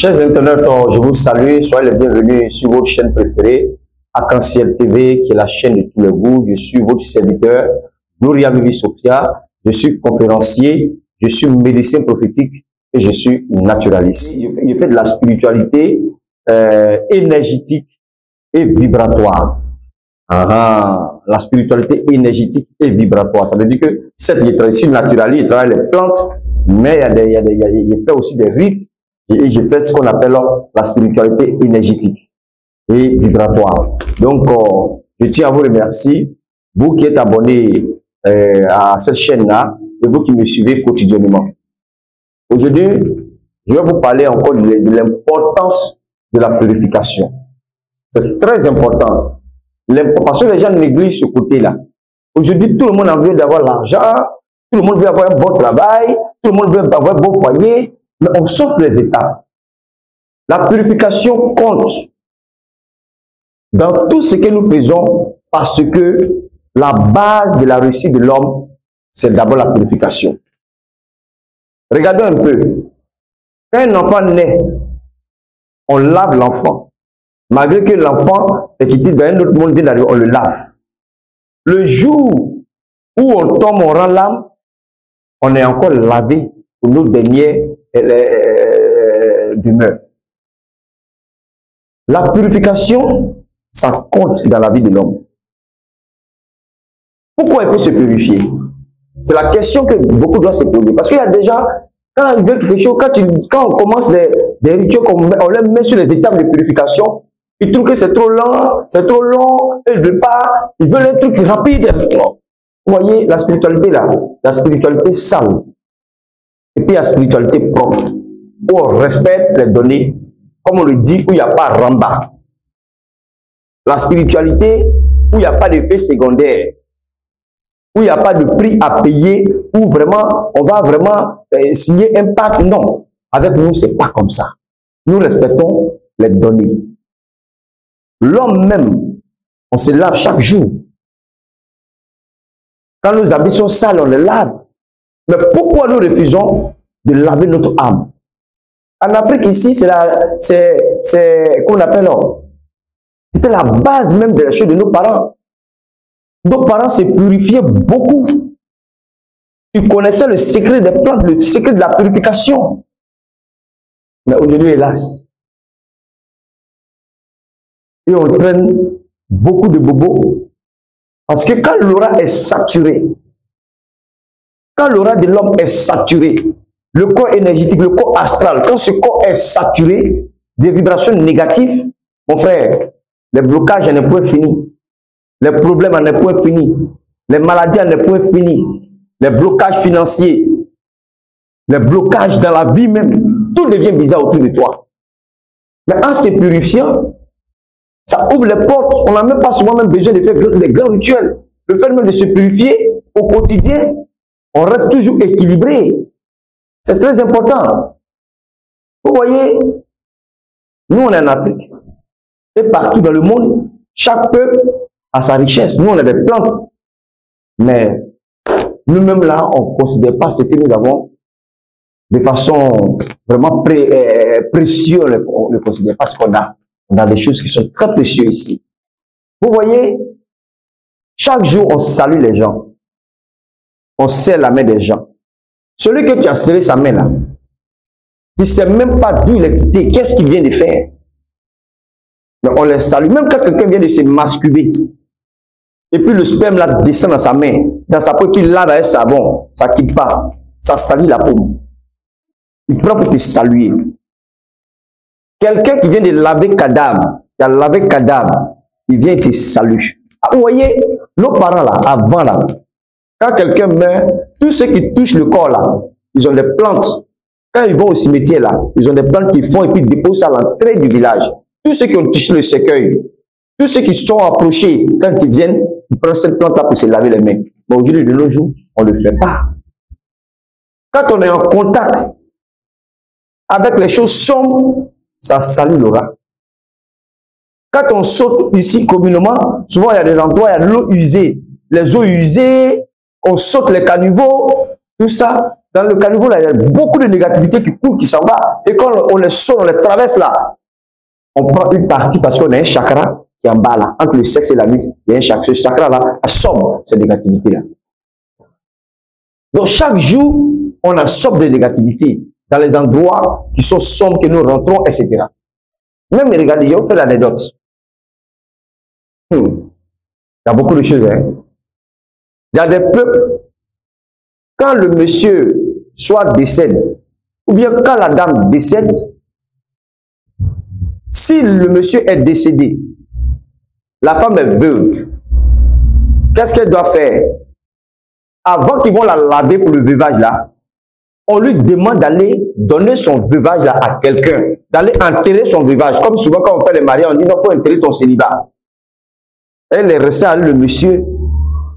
Chers internautes, je vous salue, soyez les bienvenus sur votre chaîne préférée, Arc-en-Ciel TV, qui est la chaîne de tous les goûts. Je suis votre serviteur, Gloria Bibi Sophia. Je suis conférencier, je suis médecin prophétique et je suis naturaliste. Je fais de la spiritualité énergétique et vibratoire. La spiritualité énergétique et vibratoire. Ça veut dire que certes, je suis naturaliste, je travaille les plantes, mais il fait aussi des rites. Et je fais ce qu'on appelle la spiritualité énergétique et vibratoire. Donc, je tiens à vous remercier, vous qui êtes abonnés à cette chaîne-là, et vous qui me suivez quotidiennement. Aujourd'hui, je vais vous parler encore de l'importance de la purification. C'est très important. Parce que les gens négligent ce côté-là. Aujourd'hui, tout le monde a envie d'avoir l'argent, tout le monde veut avoir un bon travail, tout le monde veut avoir un bon foyer. Mais on saute les étapes. La purification compte dans tout ce que nous faisons parce que la base de la réussite de l'homme, c'est d'abord la purification. Regardons un peu. Quand un enfant naît, on lave l'enfant. Malgré que l'enfant est quitté dans un autre monde, on le lave. Le jour où on tombe, on rend l'âme, on est encore lavé pour nos dernières demeure. La purification, ça compte dans la vie de l'homme. Pourquoi il faut se purifier? C'est la question que beaucoup doivent se poser. Parce qu'il y a déjà, quand il veut quelque chose, quand on commence des rituels, on les met sur les étapes de purification, ils trouvent que c'est trop long, et ils ne veulent pas, ils veulent un truc rapide. Vous voyez, la spiritualité là, la spiritualité sale. Et puis la spiritualité propre, où on respecte les données, comme on le dit, où il n'y a pas ramba. La spiritualité, où il n'y a pas d'effet secondaire, où il n'y a pas de prix à payer, où vraiment, on va vraiment signer un pacte. Non, avec nous, ce n'est pas comme ça. Nous respectons les données. L'homme même, on se lave chaque jour. Quand nos habits sont sales, on les lave. Mais pourquoi nous refusons de laver notre âme? En Afrique, ici, c'est qu'on appelle, c'était la base même de la chose de nos parents. Nos parents se purifiaient beaucoup. Ils connaissaient le secret des plantes, le secret de la purification. Mais aujourd'hui, hélas, et on traîne beaucoup de bobos. Parce que quand l'aura est saturé, quand l'aura de l'homme est saturé, le corps énergétique, le corps astral, quand ce corps est saturé des vibrations négatives, mon frère, les blocages en est point fini, les problèmes en est point fini, les maladies en est point fini, les blocages financiers, les blocages dans la vie même, tout devient bizarre autour de toi. Mais en se purifiant, ça ouvre les portes. On n'a même pas souvent même besoin de faire des grands rituels. Le fait même de se purifier au quotidien, on reste toujours équilibré. C'est très important. Vous voyez, nous on est en Afrique. Et partout dans le monde, chaque peuple a sa richesse. Nous on a des plantes. Mais nous-mêmes là, on ne considère pas ce que nous avons de façon vraiment précieuse. On ne considère pas ce qu'on a. On a des choses qui sont très précieuses ici. Vous voyez, chaque jour on salue les gens. On serre la main des gens. Celui que tu as serré sa main là, tu ne sais même pas d'où il est quitté, qu'est-ce qu'il vient de faire. Mais on les salue, même quand quelqu'un vient de se masturber, et puis le sperme là descend dans sa main, dans sa peau, il lave avec savon, ça ne quitte pas, ça salit la peau. Il prend pour te saluer. Quelqu'un qui vient de laver cadavre, qui a lavé cadavre, il vient te saluer. Ah, vous voyez, nos parents là, avant là, quand quelqu'un meurt, tous ceux qui touchent le corps là, ils ont des plantes. Quand ils vont au cimetière là, ils ont des plantes qu'ils font et puis ils déposent à l'entrée du village. Tous ceux qui ont touché le cercueil, tous ceux qui sont approchés, quand ils viennent, ils prennent cette plante là pour se laver les mains. Mais aujourd'hui, de nos jours, on ne le fait pas. Quand on est en contact avec les choses sombres, ça salue l'aura. Quand on saute ici communément, souvent il y a des endroits, il y a de l'eau usée. Les eaux usées, on saute les caniveaux, tout ça, dans le caniveau, là, il y a beaucoup de négativité qui coule, qui s'en va. Et quand on les saute, on les traverse là, on prend une partie parce qu'on a un chakra qui est en bas là. Entre le sexe et la nuit, il y a un chakra. Ce chakra là absorbe ces négativités là. Donc chaque jour, on absorbe des négativités dans les endroits qui sont sombres, que nous rentrons, etc. Même regardez, je vais vous faire l'anecdote. Il y a beaucoup de choses. Hein. Il y a des peuples, quand le monsieur soit décède, ou bien quand la dame décède, si le monsieur est décédé, la femme est veuve, qu'est-ce qu'elle doit faire? Avant qu'ils vont la laver pour le veuvage là, on lui demande d'aller donner son veuvage là à quelqu'un, d'aller enterrer son veuvage. Comme souvent quand on fait les mariages, on dit non, il faut enterrer ton célibat. Elle est restée avec le monsieur,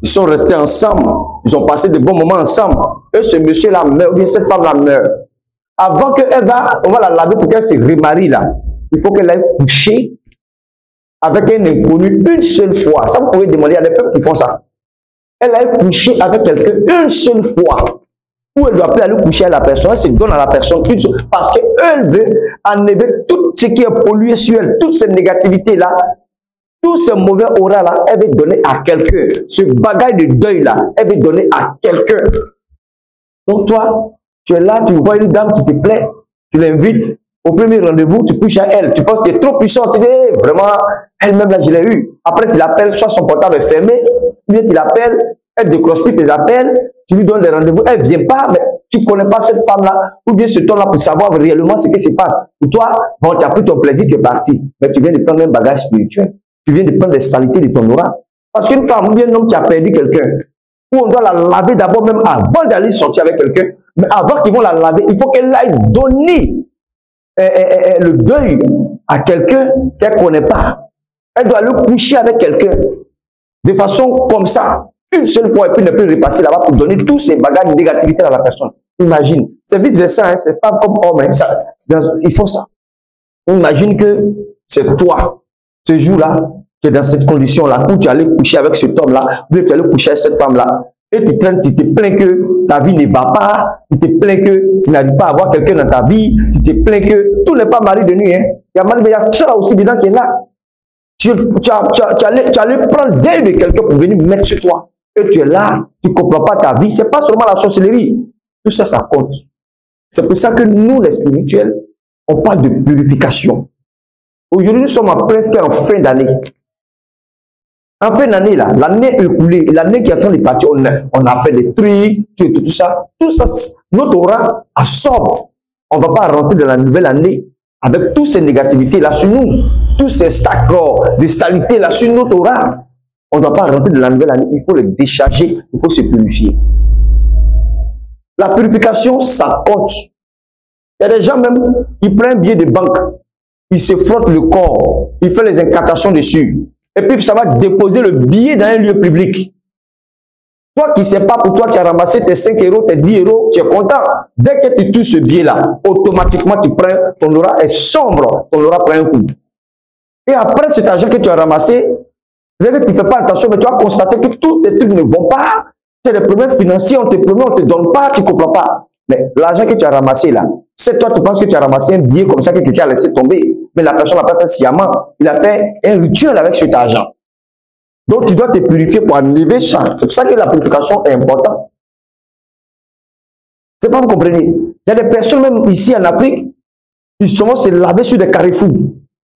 ils sont restés ensemble, ils ont passé de bons moments ensemble. Et ce monsieur-là meurt, ou bien cette femme-là meurt. Avant qu'elle va, on va la laver pour qu'elle se remarie là. Il faut qu'elle aille coucher avec un inconnu une seule fois. Ça, vous pouvez demander à des peuples qui font ça. Elle aille coucher avec quelqu'un une seule fois. Ou elle doit plus aller coucher à la personne, elle se donne à la personne une seule, parce qu'elle veut enlever tout ce qui est pollué sur elle, toutes ces négativités-là, tout ce mauvais aura-là, elle veut donner à quelqu'un. Ce bagage de deuil-là, elle veut donner à quelqu'un. Donc toi, tu es là, tu vois une dame qui te plaît, tu l'invites au premier rendez-vous, tu couches à elle, tu penses qu'elle est trop puissante, tu dis vraiment, elle-même là, je l'ai eu. Après, tu l'appelles, soit son portable est fermé, ou bien tu l'appelles, elle décroche plus tes appels, tu lui donnes des rendez-vous, elle ne vient pas, mais tu ne connais pas cette femme-là, ou bien ce temps-là pour savoir réellement ce qui se passe. Pour toi, bon, tu as pris ton plaisir, tu es parti, mais tu viens de prendre un bagage spirituel, tu viens de prendre des saletés de ton aura. Parce qu'une femme ou bien un homme qui a perdu quelqu'un, où on doit la laver d'abord même avant d'aller sortir avec quelqu'un, mais avant qu'ils vont la laver, il faut qu'elle aille donner le deuil à quelqu'un qu'elle ne connaît pas. Elle doit aller coucher avec quelqu'un de façon comme ça, une seule fois, et puis ne plus repasser là-bas pour donner tous ces bagages de négativité à la personne. Imagine, c'est vice versa, hein, c'est femme comme homme, hein, ça, il faut ça. Imagine que c'est toi, ce jour-là, tu es dans cette condition-là, où tu allais coucher avec cet homme-là, ou tu allais coucher avec cette femme-là, et tu te plains que ta vie ne va pas, tu te plains que tu n'arrives pas à avoir quelqu'un dans ta vie, tu te plains que tout n'est pas mari de nuit, hein. Il y a tout ça aussi dedans qui est là. Tu allais prendre deuil de quelqu'un pour venir mettre sur toi. Et tu es là, tu ne comprends pas ta vie. Ce n'est pas seulement la sorcellerie. Tout ça, ça compte. C'est pour ça que nous, les spirituels, on parle de purification. Aujourd'hui, nous sommes presque en fin d'année. En fin d'année, là, l'année écoulée, l'année qui est en train de partir, on a fait des trucs, tout ça. Tout ça, notre aura absorbe. On ne va pas rentrer dans la nouvelle année avec toutes ces négativités là sur nous, tous ces sacres de saleté là sur notre aura. On ne doit pas rentrer dans la nouvelle année, il faut le décharger, il faut se purifier. La purification, ça compte. Il y a des gens même, ils prennent un billet de banque, ils se frottent le corps, ils font les incantations dessus, et puis ça va déposer le billet dans un lieu public. Toi qui ne sais pas, pour toi, tu as ramassé tes 5 euros, tes 10 euros, tu es content. Dès que tu touches ce billet-là, automatiquement, tu prends, ton aura est sombre, ton aura prend un coup. Et après cet argent que tu as ramassé, tu ne fais pas attention, mais tu vas constater que tous tes trucs ne vont pas. C'est des problèmes financiers, on te promet, on ne te donne pas, tu ne comprends pas. Mais l'argent que tu as ramassé là, c'est toi, tu penses que tu as ramassé un billet comme ça que quelqu'un a laissé tomber. Mais la personne n'a pas fait sciemment. Il a fait un rituel avec cet argent. Donc tu dois te purifier pour enlever ça. C'est pour ça que la purification est importante. C'est pas, vous comprenez? Il y a des personnes même ici en Afrique, ils vont se laver sur des carrefours.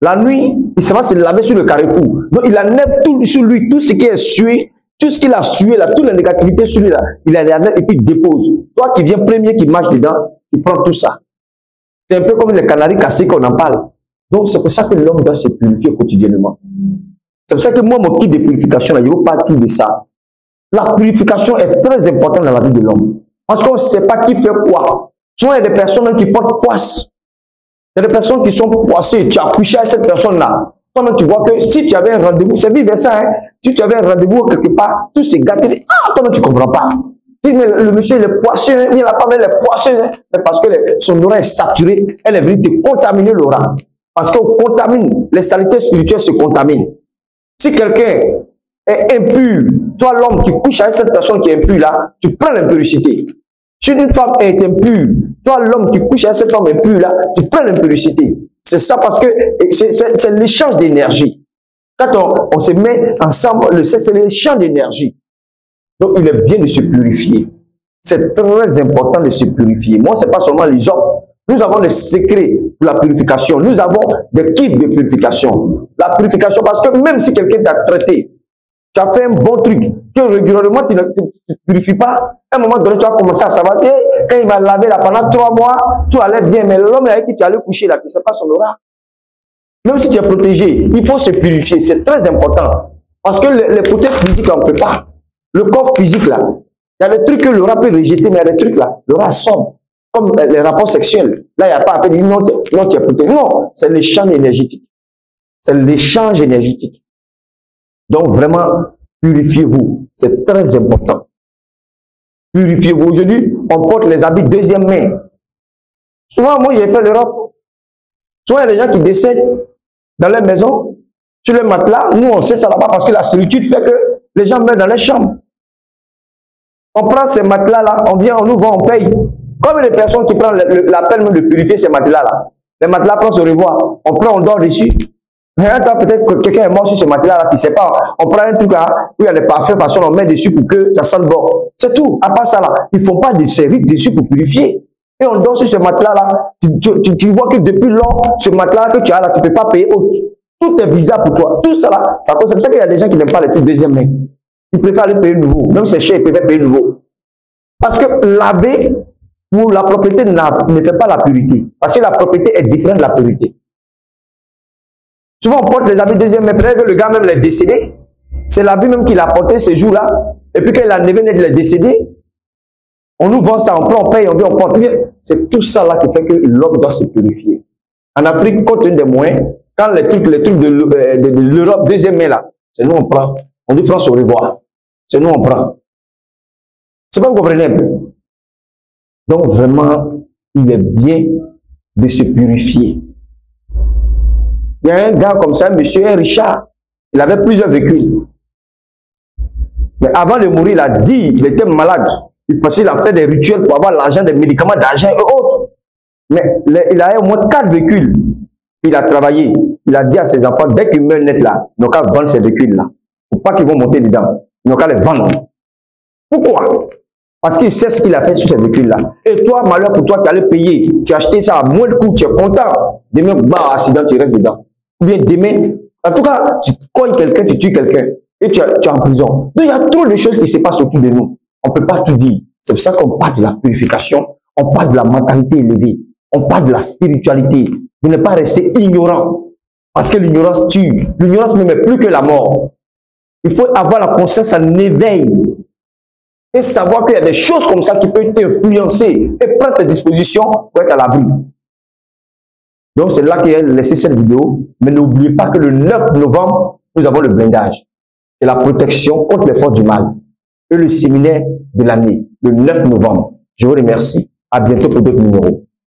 La nuit, il va se laver sur le carrefour. Donc, il enlève tout sur lui, tout ce qui est sué, tout ce qu'il a sué là, toute la négativité sur lui là, il enlève et puis il dépose. Toi qui viens premier, qui marche dedans, tu prends tout ça. C'est un peu comme les canaris cassés qu'on en parle. Donc, c'est pour ça que l'homme doit se purifier quotidiennement. C'est pour ça que moi, mon kit de purification, là, je ne veux pas tout de ça. La purification est très importante dans la vie de l'homme. Parce qu'on ne sait pas qui fait quoi. Souvent, il y a des personnes qui portent poisse. Il y a des personnes qui sont poissées. Tu as couché avec cette personne-là. Toi-même, tu vois que si tu avais un rendez-vous, c'est vice versa, hein. Si tu avais un rendez-vous quelque part, tout s'est gâté. Ah, toi-même, tu ne comprends pas. Si mais le monsieur, il est poisseux, hein, la femme, elle est poisseuse, hein, mais parce que son aura est saturée, elle est venue te contaminer l'aura. Parce qu'on contamine, les saletés spirituelles se contaminent. Si quelqu'un est impur, toi, l'homme qui couche avec cette personne qui est impure là, tu prends l'impurité. Si une femme est impure, toi, l'homme qui couche avec cette femme impure, là, tu prends l'impurité. C'est ça parce que c'est l'échange d'énergie. Quand on se met ensemble, le sexe, c'est l'échange d'énergie. Donc, il est bien de se purifier. C'est très important de se purifier. Moi, ce n'est pas seulement les hommes. Nous avons des secrets pour la purification. Nous avons des kits de purification. La purification, parce que même si quelqu'un t'a traité, tu as fait un bon truc, que régulièrement tu ne te purifies pas, à un moment donné, tu vas commencer à savoir, quand il m'a lavé là pendant 3 mois, tout allait bien, mais l'homme avec qui tu allais coucher là, tu ne sais pas son aura. Même si tu es protégé, il faut se purifier. C'est très important. Parce que les côtés physiques, on ne peut pas. Le corps physique là, il y a des trucs que l'aura peut rejeter, mais il y a des trucs là, l'aura sombre. Comme les rapports sexuels. Là, il n'y a pas à faire du non, tu es protégé. Non, c'est l'échange énergétique. C'est l'échange énergétique. Donc, vraiment, purifiez-vous. C'est très important. Purifiez-vous. Aujourd'hui, on porte les habits deuxième main. Souvent, moi, j'ai fait l'Europe. Souvent, il y a des gens qui décèdent dans leur maison, sur le matelas. Nous, on sait ça là-bas parce que la solitude fait que les gens meurent dans les chambres. On prend ces matelas-là, on vient, on nous vend, on paye. Comme les personnes qui prennent la peine de purifier ces matelas-là. Les matelas font se revoir. On prend, on dort dessus. Peut-être que quelqu'un est mort sur ce matelas-là, tu ne sais pas. On prend un truc là, où il y a des parfums, façon, on met dessus pour que ça sente bon. C'est tout. À part ça là, ils ne font pas de séries dessus pour purifier. Et on dort sur ce matelas-là. Tu vois que depuis lors, ce matelas que tu as là, tu ne peux pas payer autre. Tout est bizarre pour toi. Tout ça là, c'est pour ça qu'il y a des gens qui n'aiment pas les trucs deuxième main. Ils préfèrent aller payer nouveau. Même si c'est cher, ils préfèrent payer nouveau. Parce que laver, pour la propriété ne fait pas la purité. Parce que la propriété est différente de la purité. Souvent, on porte les habits deuxième main. Peut-être que le gars même est décédé. C'est l'habit même qu'il a porté ce jour-là. Et puis quand il a levé, il est décédé. On nous vend ça, on prend, on paye, on dit, on porte. C'est tout ça là qui fait que l'homme doit se purifier. En Afrique, compte tenu des moyens, quand les trucs de l'Europe deuxième main là, c'est nous on prend. On dit France au revoir. C'est nous on prend. C'est pas vous comprenez. Donc vraiment, il est bien de se purifier. Il y a un gars comme ça, monsieur Richard, il avait plusieurs véhicules. Mais avant de mourir, il a dit, il était malade. Parce qu'il a fait des rituels pour avoir l'argent, des médicaments d'argent et autres. Mais il a au moins 4 véhicules. Il a travaillé. Il a dit à ses enfants, dès qu'ils meurent net là, ils n'ont qu'à vendre ces véhicules-là. Pour pas qu'ils vont monter dedans. Ils n'ont qu'à les vendre. Pourquoi? Parce qu'il sait ce qu'il a fait sur ces véhicules-là. Et toi, malheur pour toi, tu allais payer. Tu as acheté ça à moins de coût, tu es content. Demain, bah, accident, tu restes dedans. Ou bien demain, en tout cas, tu cognes quelqu'un, tu tues quelqu'un. Et tu es en prison. Donc, il y a trop de choses qui se passent autour de nous. On ne peut pas tout dire. C'est pour ça qu'on parle de la purification. On parle de la mentalité élevée. On parle de la spiritualité. De ne pas rester ignorant. Parce que l'ignorance tue. L'ignorance ne met plus que la mort. Il faut avoir la conscience en éveil. Et savoir qu'il y a des choses comme ça qui peuvent t'influencer et prendre tes dispositions pour être à l'abri. Donc c'est là qu'il a laissé cette vidéo. Mais n'oubliez pas que le 9 novembre, nous avons le blindage. Et la protection contre les forces du mal. Et le séminaire de l'année, le 9 novembre. Je vous remercie. À bientôt pour d'autres numéros.